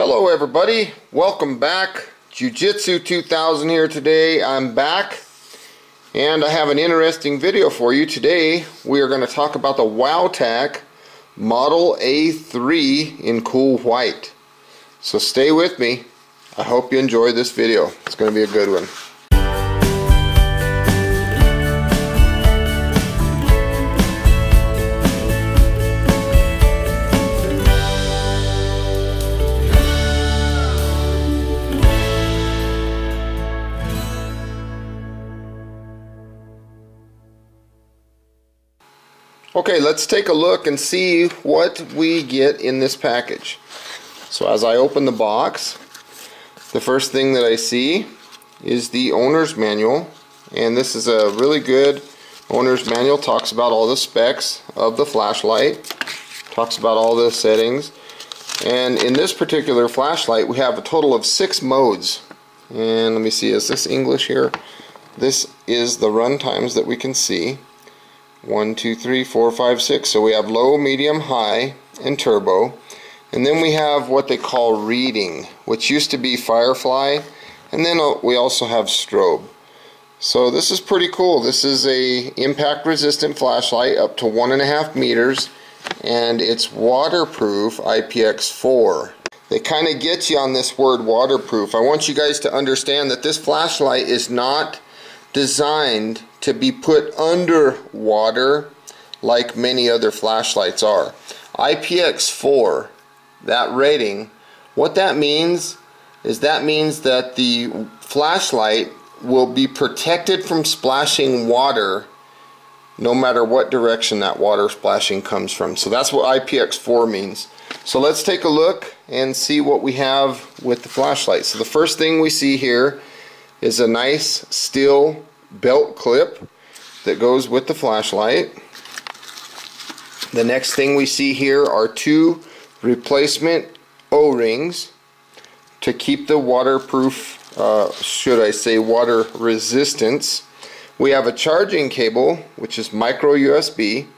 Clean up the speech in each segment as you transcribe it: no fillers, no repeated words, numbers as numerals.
Hello everybody, welcome back. Jiu-Jitsu 2000 here today. I'm back and I have an interesting video for you. Today we are going to talk about the Wowtac Model A3 in cool white. So stay with me. I hope you enjoy this video. It's going to be a good one. Okay, let's take a look and see what we get in this package. So as I open the box, the first thing that I see is the owner's manual, and this is a really good owner's manual. Talks about all the specs of the flashlight, talks about all the settings, and in this particular flashlight we have a total of 6 modes. And let me see, is this English here? This is the run times that we can see. 1, 2, 3, 4, 5, 6. So we have low, medium, high, and turbo. And then we have what they call reading, which used to be firefly. And then we also have strobe. So this is pretty cool. This is a impact resistant flashlight up to 1.5 meters. And it's waterproof IPX4. They kind of get you on this word waterproof. I want you guys to understand that this flashlight is not designed to be put under water like many other flashlights are. IPX4, that rating, what that means is that the flashlight will be protected from splashing water no matter what direction that water splashing comes from. So that's what IPX4 means. So let's take a look and see what we have with the flashlight. So the first thing we see here is a nice steel belt clip that goes with the flashlight. The next thing we see here are 2 replacement O-rings to keep the waterproof, should I say water resistance. We have a charging cable, which is micro USB,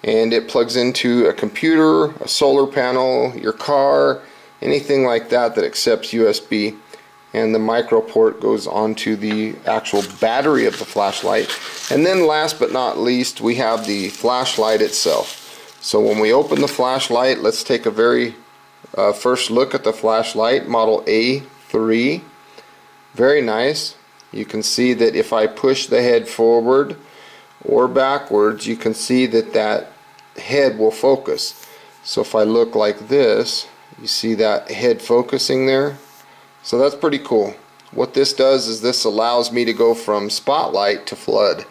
and it plugs into a computer, a solar panel, your car, anything like that that accepts USB. And the micro port goes onto the actual battery of the flashlight. And then last but not least, we have the flashlight itself. So when we open the flashlight, let's take a very first look at the flashlight, model A3. Very nice. You can see that if I push the head forward or backwards, you can see that that head will focus. So if I look like this, you see that head focusing there? So that's pretty cool. What this does is this allows me to go from spotlight to flood.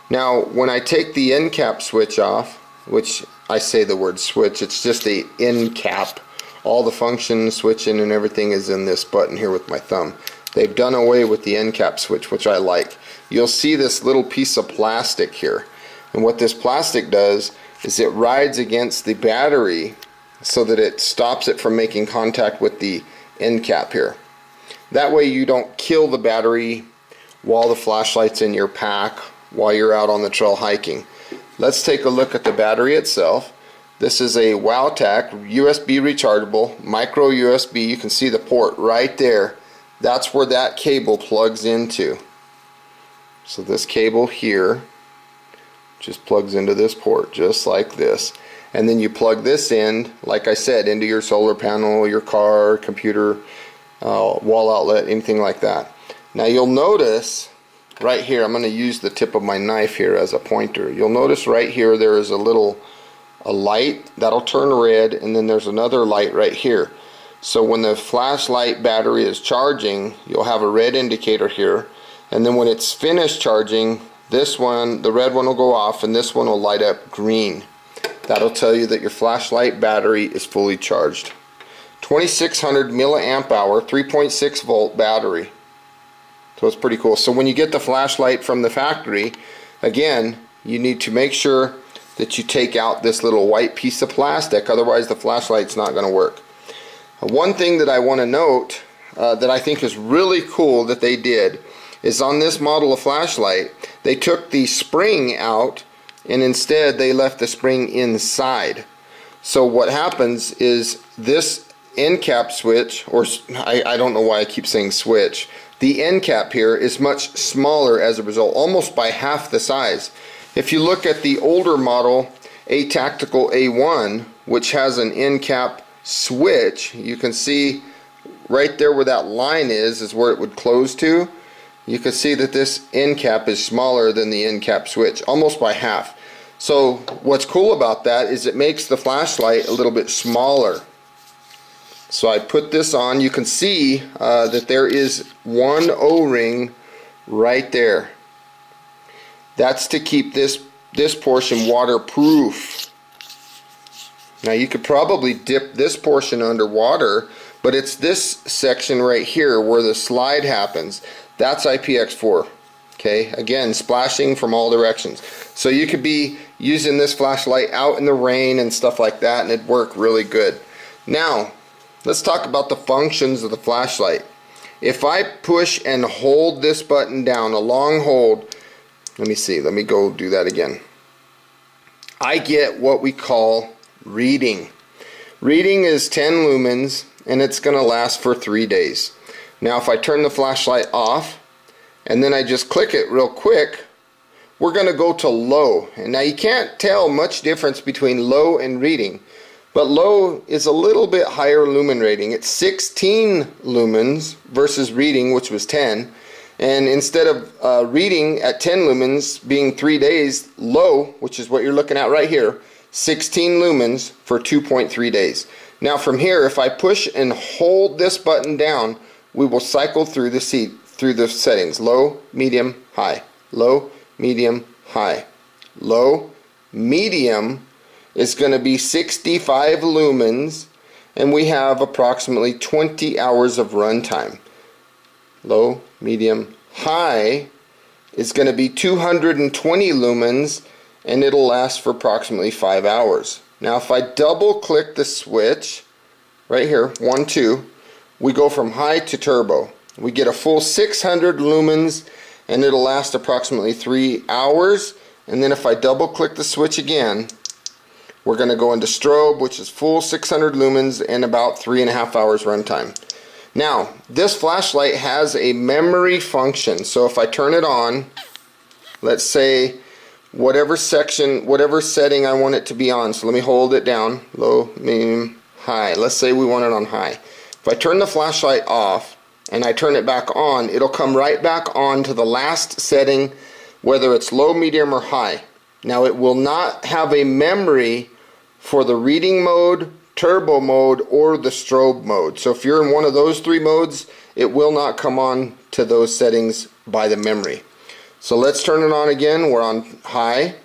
Now when I take the end cap switch off, which I say the word switch, it's just a end cap. All the function, switching, and everything is in this button here with my thumb. They've done away with the end cap switch, which I like. You'll see this little piece of plastic here. And what this plastic does is it rides against the battery so that it stops it from making contact with the end cap here. That way you don't kill the battery while the flashlight's in your pack while you're out on the trail hiking. Let's take a look at the battery itself. This is a Wowtac USB rechargeable micro USB. You can see the port right there. That's where that cable plugs into. So this cable here just plugs into this port just like this. And then you plug this in, like I said, into your solar panel, your car, computer, wall outlet, anything like that. Now you'll notice right here, I'm going to use the tip of my knife here as a pointer. You'll notice right here there is a light that'll turn red, and then there's another light right here. So when the flashlight battery is charging, you'll have a red indicator here, and then when it's finished charging, this one, the red one, will go off and this one will light up green. That'll tell you that your flashlight battery is fully charged. 2600 milliamp hour, 3.6 volt battery. So it's pretty cool. So when you get the flashlight from the factory, again, you need to make sure that you take out this little white piece of plastic, otherwise the flashlight's not going to work. One thing that I want to note that I think is really cool that they did is on this model of flashlight, they took the spring out and instead they left the spring inside. So what happens is this end cap switch, or I don't know why I keep saying switch, the end cap here is much smaller as a result, almost by half the size. If you look at the older model, Tactical A1, which has an end cap switch, you can see right there where that line is where it would close to. You can see that this end cap is smaller than the end cap switch, almost by half. So what's cool about that is it makes the flashlight a little bit smaller. So I put this on. You can see that there is one O-ring right there. That's to keep this portion waterproof. Now you could probably dip this portion underwater, but it's this section right here where the slide happens. That's IPX4. Okay, again, splashing from all directions. So you could be using this flashlight out in the rain and stuff like that, and it'd work really good. Now, let's talk about the functions of the flashlight. If I push and hold this button down, a long hold, let me see, let me go do that again. I get what we call reading. Reading is 10 lumens, and it's going to last for 3 days. Now if I turn the flashlight off and then I just click it real quick, we're going to go to low. And now you can't tell much difference between low and reading, but low is a little bit higher lumen rating. It's 16 lumens versus reading, which was 10. And instead of reading at 10 lumens being 3 days, low, which is what you're looking at right here, 16 lumens for 2.3 days. Now from here, if I push and hold this button down, we will cycle through the settings. Low, medium, high. Low, medium, high. Low, medium is going to be 65 lumens, and we have approximately 20 hours of runtime. Low, medium, high is going to be 220 lumens, and it'll last for approximately 5 hours. Now if I double click the switch right here, 1, 2, we go from high to turbo. We get a full 600 lumens, and it'll last approximately 3 hours. And then if I double click the switch again, we're going to go into strobe, which is full 600 lumens and about 3.5 hours runtime. Now this flashlight has a memory function, so if I turn it on, let's say whatever setting I want it to be on, so let me hold it down, low, medium, high. Let's say we want it on high. If I turn the flashlight off and I turn it back on, it'll come right back on to the last setting, whether it's low, medium, or high. Now it will not have a memory for the reading mode, turbo mode, or the strobe mode. So if you're in one of those 3 modes, it will not come on to those settings by the memory. So let's turn it on again. We're on high,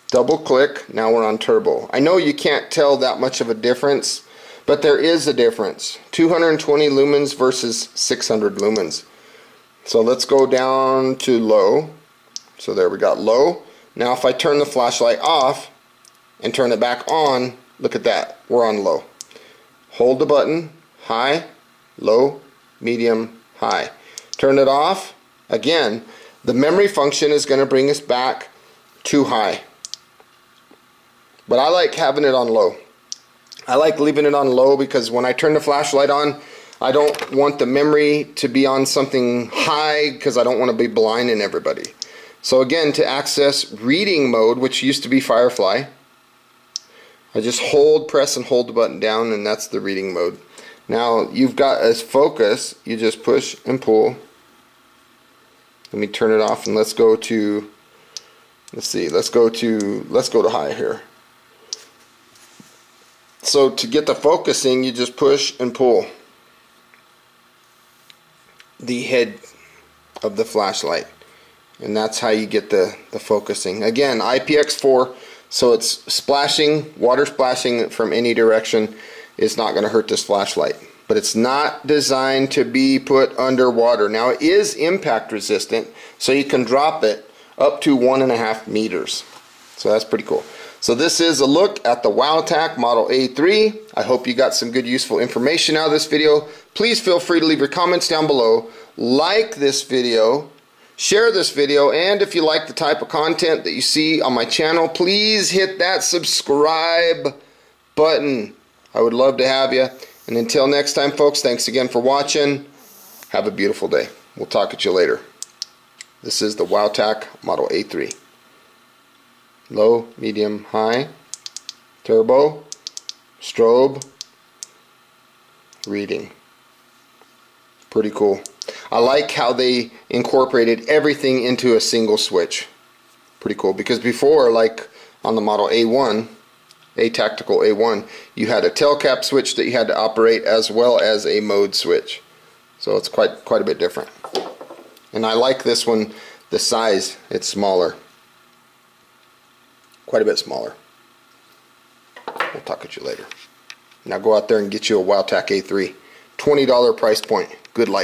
double click, now we're on turbo. I know you can't tell that much of a difference, but there is a difference. 220 lumens versus 600 lumens. So let's go down to low. So there we got low. Now if I turn the flashlight off and turn it back on, look at that, we're on low. Hold the button, high, low, medium, high. Turn it off, again, the memory function is going to bring us back to high. But I like having it on low. I like leaving it on low because when I turn the flashlight on, I don't want the memory to be on something high because I don't want to be blinding everybody. So again, to access reading mode, which used to be Firefly, I just press and hold the button down, and that's the reading mode. Now you've got as focus, you just push and pull. Let me turn it off and let's go to, let's go to high here. So to get the focusing, you just push and pull the head of the flashlight, and that's how you get the focusing. Again, IPX4, so it's splashing, water splashing from any direction is not going to hurt this flashlight. But it's not designed to be put underwater. Now it is impact resistant, so you can drop it up to 1.5 meters. So that's pretty cool. So this is a look at the Wowtac Model A3. I hope you got some good useful information out of this video. Please feel free to leave your comments down below. Like this video, share this video, and if you like the type of content that you see on my channel, please hit that subscribe button. I would love to have you. And until next time, folks, thanks again for watching. Have a beautiful day. We'll talk at you later. This is the Wowtac Model A3. Low, medium, high, turbo, strobe, reading. Pretty cool. I like how they incorporated everything into a single switch. Pretty cool, because before, like on the Model A1, Tactical A1, you had a tail cap switch that you had to operate as well as a mode switch. So it's quite a bit different. And I like this one, the size, it's smaller. Quite a bit smaller. We'll talk at you later. Now go out there and get you a Wowtac A3. $20 price point. Good light.